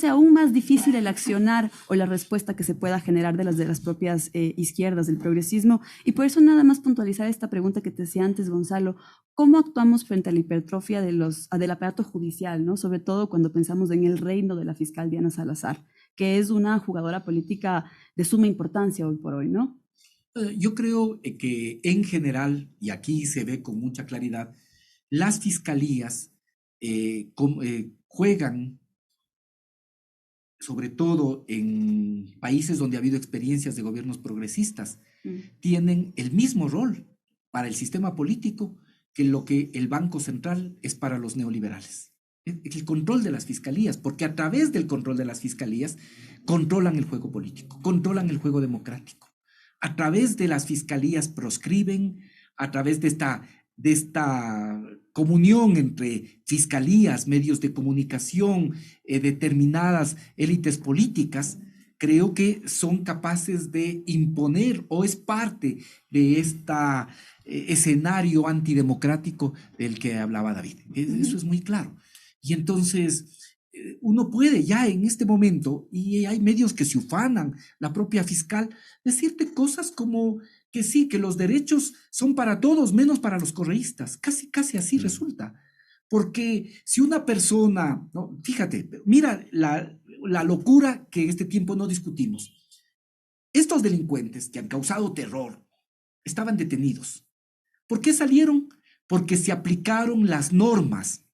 aún más difícil el accionar o la respuesta que se pueda generar de las propias izquierdas, del progresismo. Y por eso nada más puntualizar esta pregunta que te decía antes, Gonzalo, ¿cómo actuamos frente a la hipertrofia del aparato judicial, ¿no? Sobre todo cuando pensamos en el reino de la fiscal Diana Salazar, que es una jugadora política de suma importancia hoy por hoy, ¿no? Yo creo que en general, y aquí se ve con mucha claridad, las fiscalías juegan, sobre todo en países donde ha habido experiencias de gobiernos progresistas, tienen el mismo rol para el sistema político que lo que el Banco Central es para los neoliberales. El control de las fiscalías, porque a través del control de las fiscalías controlan el juego político, controlan el juego democrático. A través de las fiscalías proscriben, a través de esta comunión entre fiscalías, medios de comunicación, determinadas élites políticas, creo que son capaces de imponer o es parte de este escenario antidemocrático del que hablaba David. Eso es muy claro. Y entonces uno puede ya en este momento, y hay medios que se ufanan, la propia fiscal, decirte cosas como que sí, que los derechos son para todos, menos para los correístas. Casi así resulta. Porque si una persona, ¿no? Fíjate, mira la locura que en este tiempo no discutimos. Estos delincuentes que han causado terror estaban detenidos. ¿Por qué salieron? Porque se aplicaron las normas,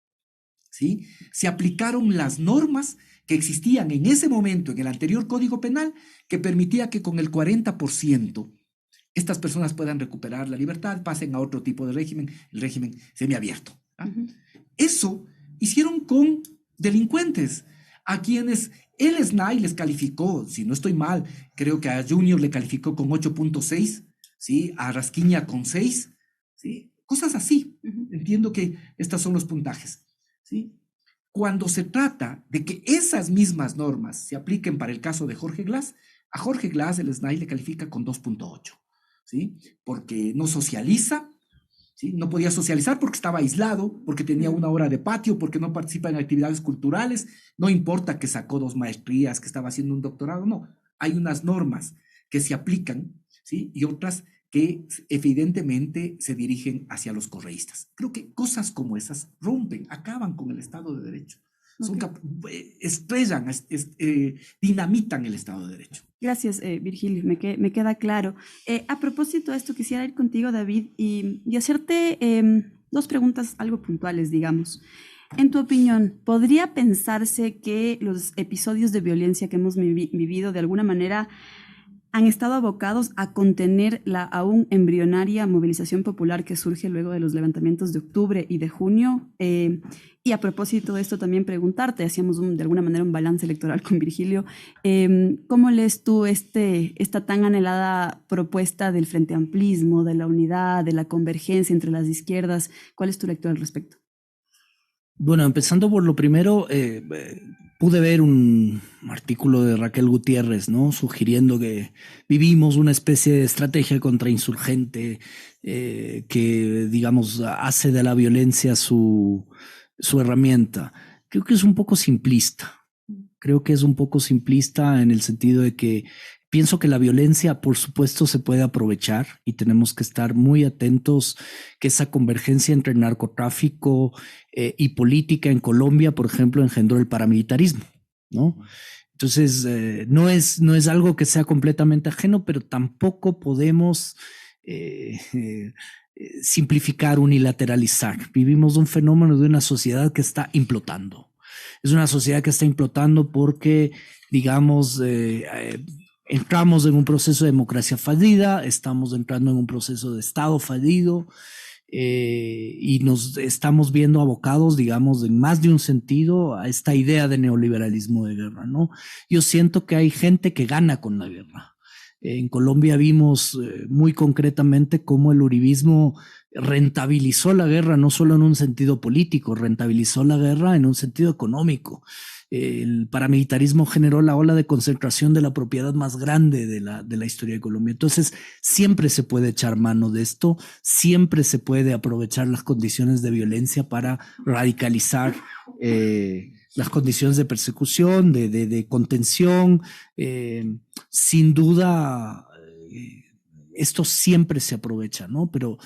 ¿sí? Se aplicaron las normas que existían en ese momento en el anterior Código Penal que permitía que con el 40% estas personas puedan recuperar la libertad, pasen a otro tipo de régimen, el régimen semiabierto. Eso hicieron con delincuentes, a quienes El SNAI les calificó, si no estoy mal, creo que a Junior le calificó con 8.6, ¿sí? A Rasquiña con 6, ¿sí? Cosas así. Entiendo que estos son los puntajes, ¿sí? Cuando se trata de que esas mismas normas se apliquen para el caso de Jorge Glass, a Jorge Glass el SNAI le califica con 2.8, ¿sí? Porque no socializa, ¿sí? No podía socializar porque estaba aislado, porque tenía una hora de patio, porque no participa en actividades culturales, no importa que sacó 2 maestrías, que estaba haciendo un doctorado, no. Hay unas normas que se aplican, ¿sí? Y otras que evidentemente se dirigen hacia los correístas. Creo que cosas como esas rompen, acaban con el Estado de Derecho. Estrellan, dinamitan el Estado de Derecho. Gracias, Virgilio, me queda claro. A propósito de esto, quisiera ir contigo, David, y hacerte 2 preguntas algo puntuales, digamos. En tu opinión, ¿podría pensarse que los episodios de violencia que hemos vivido de alguna manera han estado abocados a contener la aún embrionaria movilización popular que surge luego de los levantamientos de octubre y de junio? Y a propósito de esto también preguntarte, hacíamos de alguna manera un balance electoral con Virgilio, ¿cómo lees tú esta tan anhelada propuesta del frente amplismo, de la unidad, de la convergencia entre las izquierdas? ¿Cuál es tu lectura al respecto? Bueno, empezando por lo primero, pude ver un artículo de Raquel Gutiérrez, ¿no? Sugiriendo que vivimos una especie de estrategia contrainsurgente que, digamos, hace de la violencia su herramienta. Creo que es un poco simplista. Creo que es un poco simplista en el sentido de que pienso que la violencia, por supuesto, se puede aprovechar y tenemos que estar muy atentos que esa convergencia entre narcotráfico y política en Colombia, por ejemplo, engendró el paramilitarismo, ¿no? Entonces, no es algo que sea completamente ajeno, pero tampoco podemos simplificar, unilateralizar. Vivimos un fenómeno de una sociedad que está implotando. Es una sociedad que está implotando porque, digamos, entramos en un proceso de democracia fallida, estamos entrando en un proceso de Estado fallido y nos estamos viendo abocados, digamos, en más de un sentido a esta idea de neoliberalismo de guerra, ¿no? Yo siento que hay gente que gana con la guerra. En Colombia vimos muy concretamente cómo el uribismo rentabilizó la guerra, no solo en un sentido político, rentabilizó la guerra en un sentido económico. El paramilitarismo generó la ola de concentración de la propiedad más grande de la historia de Colombia. Entonces, siempre se puede echar mano de esto, siempre se puede aprovechar las condiciones de violencia para radicalizar las condiciones de persecución, de contención. Sin duda, esto siempre se aprovecha, ¿no? Pero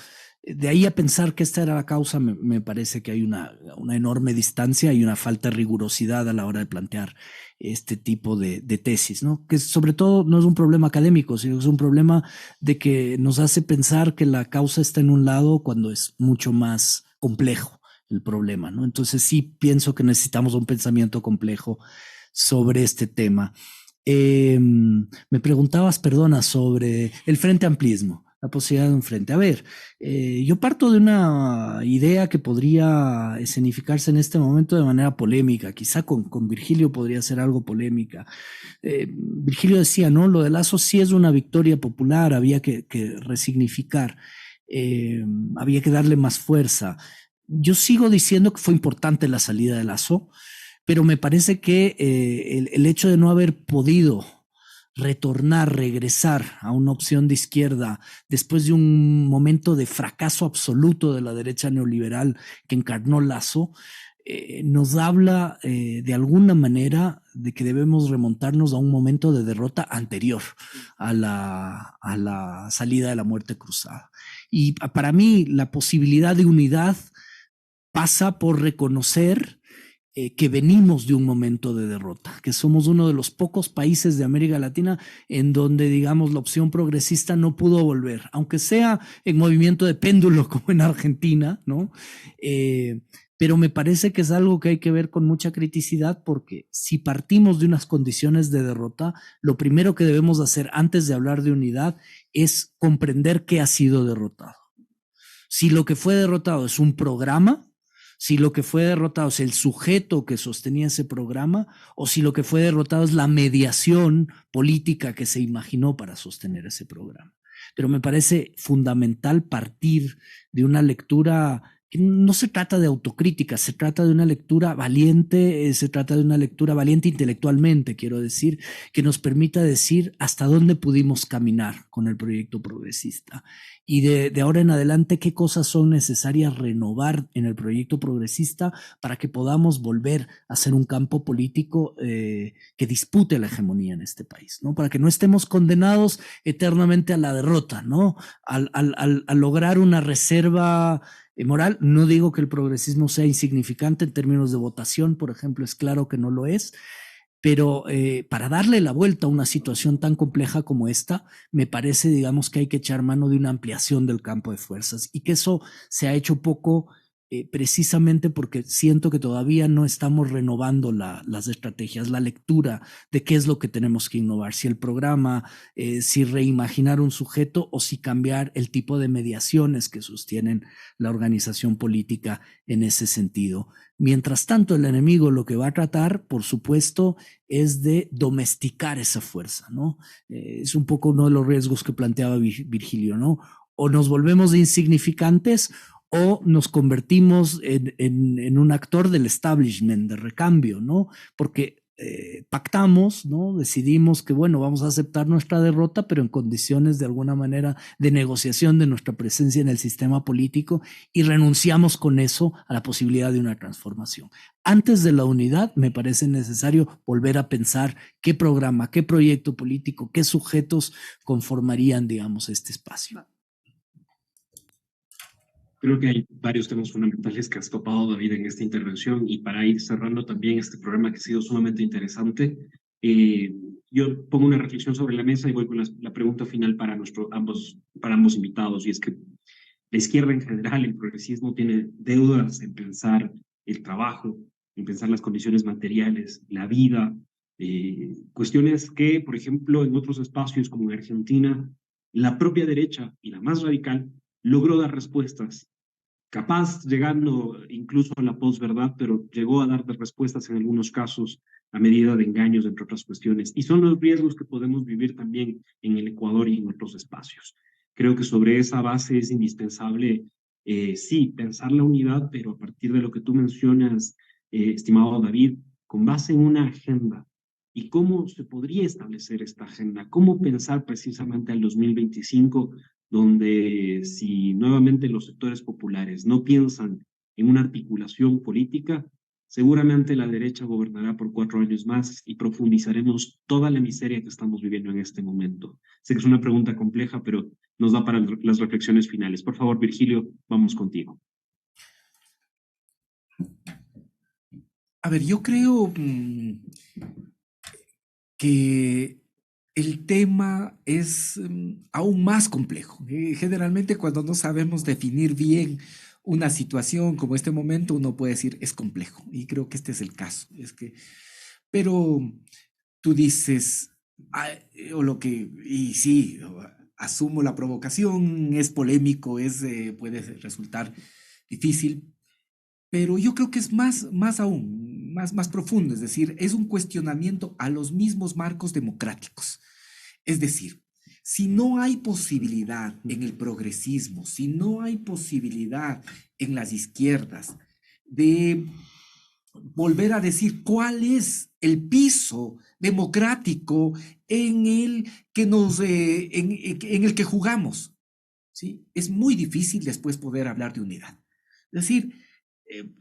de ahí a pensar que esta era la causa, me parece que hay una enorme distancia y una falta de rigurosidad a la hora de plantear este tipo de tesis, ¿no? Que sobre todo no es un problema académico, sino que es un problema de que nos hace pensar que la causa está en un lado cuando es mucho más complejo el problema, ¿no? Entonces sí pienso que necesitamos un pensamiento complejo sobre este tema. Me preguntabas, perdona, sobre el frente amplismo, la posibilidad de un frente. A ver, yo parto de una idea que podría escenificarse en este momento de manera polémica, quizá con Virgilio podría ser algo polémica. Virgilio decía, ¿no? Lo de Lasso sí es una victoria popular, había que resignificar, había que darle más fuerza. Yo sigo diciendo que fue importante la salida de Lasso, pero me parece que el hecho de no haber podido regresar a una opción de izquierda después de un momento de fracaso absoluto de la derecha neoliberal que encarnó Lasso, nos habla de alguna manera de que debemos remontarnos a un momento de derrota anterior a la salida de la muerte cruzada. Y para mí la posibilidad de unidad pasa por reconocer que venimos de un momento de derrota, que somos uno de los pocos países de América Latina en donde, digamos, la opción progresista no pudo volver, aunque sea en movimiento de péndulo como en Argentina, ¿no? Pero me parece que es algo que hay que ver con mucha criticidad, porque si partimos de unas condiciones de derrota, lo primero que debemos hacer antes de hablar de unidad es comprender qué ha sido derrotado. Si lo que fue derrotado es un programa, si lo que fue derrotado es el sujeto que sostenía ese programa o si lo que fue derrotado es la mediación política que se imaginó para sostener ese programa. Pero me parece fundamental partir de una lectura que no se trata de autocrítica, se trata de una lectura valiente, se trata de una lectura valiente intelectualmente, quiero decir, que nos permita decir hasta dónde pudimos caminar con el proyecto progresista y de ahora en adelante qué cosas son necesarias renovar en el proyecto progresista para que podamos volver a ser un campo político que dispute la hegemonía en este país, ¿no? Para que no estemos condenados eternamente a la derrota, ¿no? Al lograr una reserva moral. No digo que el progresismo sea insignificante en términos de votación, por ejemplo, es claro que no lo es, pero para darle la vuelta a una situación tan compleja como esta, me parece, digamos, que hay que echar mano de una ampliación del campo de fuerzas y que eso se ha hecho poco precisamente porque siento que todavía no estamos renovando las estrategias, la lectura de qué es lo que tenemos que innovar, si el programa, si reimaginar un sujeto o si cambiar el tipo de mediaciones que sostienen la organización política en ese sentido. Mientras tanto, el enemigo lo que va a tratar, por supuesto, es de domesticar esa fuerza, ¿no? Es un poco uno de los riesgos que planteaba Virgilio, ¿no? O nos volvemos insignificantes o nos convertimos en un actor del establishment, de recambio, ¿no? Porque pactamos, ¿no? Decidimos que, bueno, vamos a aceptar nuestra derrota, pero en condiciones de alguna manera de negociación de nuestra presencia en el sistema político y renunciamos con eso a la posibilidad de una transformación. Antes de la unidad, me parece necesario volver a pensar qué programa, qué proyecto político, qué sujetos conformarían, digamos, este espacio. Creo que hay varios temas fundamentales que has topado, David, en esta intervención, y para ir cerrando también este programa que ha sido sumamente interesante, yo pongo una reflexión sobre la mesa y voy con la pregunta final para ambos invitados, y es que la izquierda en general, el progresismo, tiene deudas en pensar el trabajo, en pensar las condiciones materiales, la vida, cuestiones que, por ejemplo, en otros espacios como en Argentina, la propia derecha y la más radical logró dar respuestas, capaz llegando incluso a la posverdad, pero llegó a dar respuestas en algunos casos a medida de engaños, entre otras cuestiones. Y son los riesgos que podemos vivir también en el Ecuador y en otros espacios. Creo que sobre esa base es indispensable, sí, pensar la unidad, pero a partir de lo que tú mencionas, estimado David, con base en una agenda. ¿Y cómo se podría establecer esta agenda? ¿Cómo pensar precisamente al 2025, donde si nuevamente los sectores populares no piensan en una articulación política, seguramente la derecha gobernará por 4 años más y profundizaremos toda la miseria que estamos viviendo en este momento? Sé que es una pregunta compleja, pero nos da para las reflexiones finales. Por favor, Virgilio, vamos contigo. A ver, yo creo que el tema es aún más complejo. Generalmente cuando no sabemos definir bien una situación como este momento, uno puede decir es complejo. Y creo que este es el caso. Pero tú dices, y sí, asumo la provocación, es polémico, puede resultar difícil, pero yo creo que es más aún, más profundo, es decir, es un cuestionamiento a los mismos marcos democráticos. Es decir, si no hay posibilidad en el progresismo, si no hay posibilidad en las izquierdas de volver a decir cuál es el piso democrático en el que jugamos, ¿sí? Es muy difícil después poder hablar de unidad. Es decir,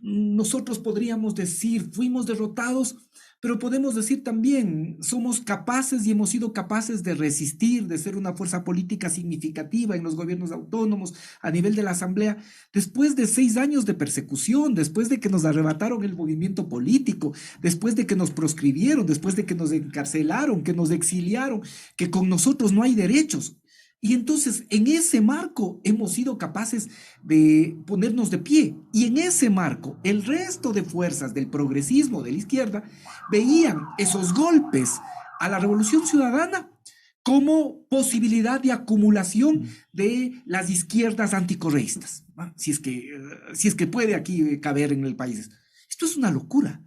nosotros podríamos decir, fuimos derrotados, pero podemos decir también, somos capaces y hemos sido capaces de resistir, de ser una fuerza política significativa en los gobiernos autónomos, a nivel de la asamblea, después de 6 años de persecución, después de que nos arrebataron el movimiento político, después de que nos proscribieron, después de que nos encarcelaron, que nos exiliaron, que con nosotros no hay derechos. Y entonces, en ese marco hemos sido capaces de ponernos de pie. Y en ese marco, el resto de fuerzas del progresismo, de la izquierda, veían esos golpes a la Revolución Ciudadana como posibilidad de acumulación de las izquierdas anticorreístas, ¿no? Si es que puede aquí caber en el país. Esto es una locura,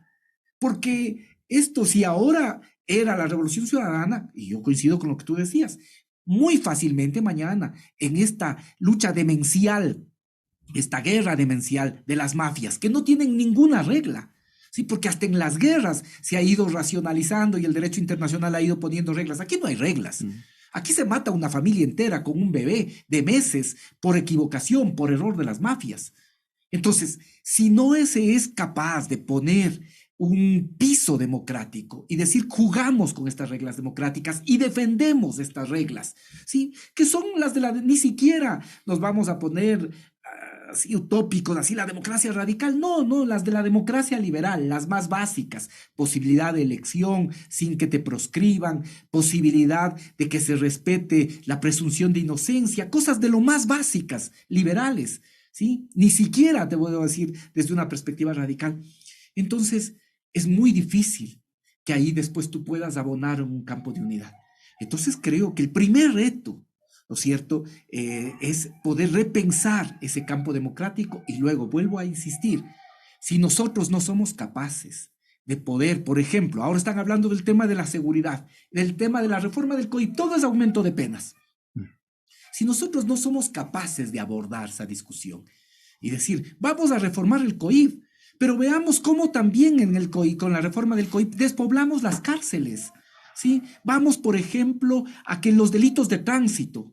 porque esto, si ahora era la Revolución Ciudadana, y yo coincido con lo que tú decías, muy fácilmente mañana, en esta lucha demencial, esta guerra demencial de las mafias, que no tienen ninguna regla, ¿sí? Porque hasta en las guerras se ha ido racionalizando y el derecho internacional ha ido poniendo reglas. Aquí no hay reglas. Aquí se mata una familia entera con un bebé de meses por equivocación, por error de las mafias. Entonces, si no se es capaz de poner un piso democrático y decir jugamos con estas reglas democráticas y defendemos estas reglas, ¿sí? Que son las de ni siquiera nos vamos a poner así utópicos, así la democracia radical, no, las de la democracia liberal, las más básicas, posibilidad de elección sin que te proscriban, posibilidad de que se respete la presunción de inocencia, cosas de lo más básicas, liberales, ¿sí? Ni siquiera te voy a decir desde una perspectiva radical. Entonces, es muy difícil que ahí después tú puedas abonar un campo de unidad. Entonces creo que el primer reto, ¿no es cierto?, es poder repensar ese campo democrático y luego, vuelvo a insistir, si nosotros no somos capaces de poder, por ejemplo, ahora están hablando del tema de la seguridad, del tema de la reforma del COIP, todo es aumento de penas. Si nosotros no somos capaces de abordar esa discusión y decir, vamos a reformar el COIP, pero veamos cómo también en el COIP, con la reforma del COIP, despoblamos las cárceles, ¿sí? Vamos, por ejemplo, a que los delitos de tránsito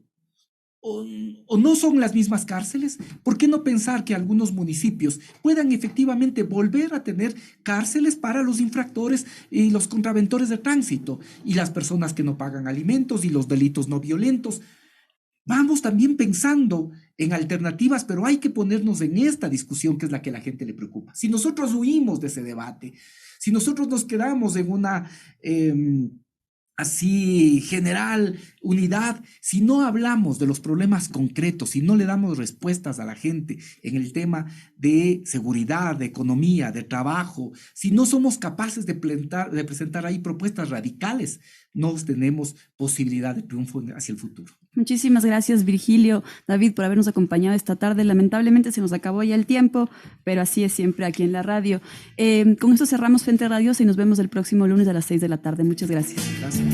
o no son las mismas cárceles. ¿Por qué no pensar que algunos municipios puedan efectivamente volver a tener cárceles para los infractores y los contraventores de tránsito y las personas que no pagan alimentos y los delitos no violentos? Vamos también pensando en alternativas, pero hay que ponernos en esta discusión que es la que a la gente le preocupa. Si nosotros huimos de ese debate, si nosotros nos quedamos en una así general unidad, si no hablamos de los problemas concretos, si no le damos respuestas a la gente en el tema de seguridad, de economía, de trabajo, si no somos capaces de presentar ahí propuestas radicales, no tenemos posibilidad de triunfo hacia el futuro. Muchísimas gracias, Virgilio, David, por habernos acompañado esta tarde. Lamentablemente se nos acabó ya el tiempo, pero así es siempre aquí en la radio. Con esto cerramos Frente Radiosa y nos vemos el próximo lunes a las 6 de la tarde. Muchas gracias. Gracias.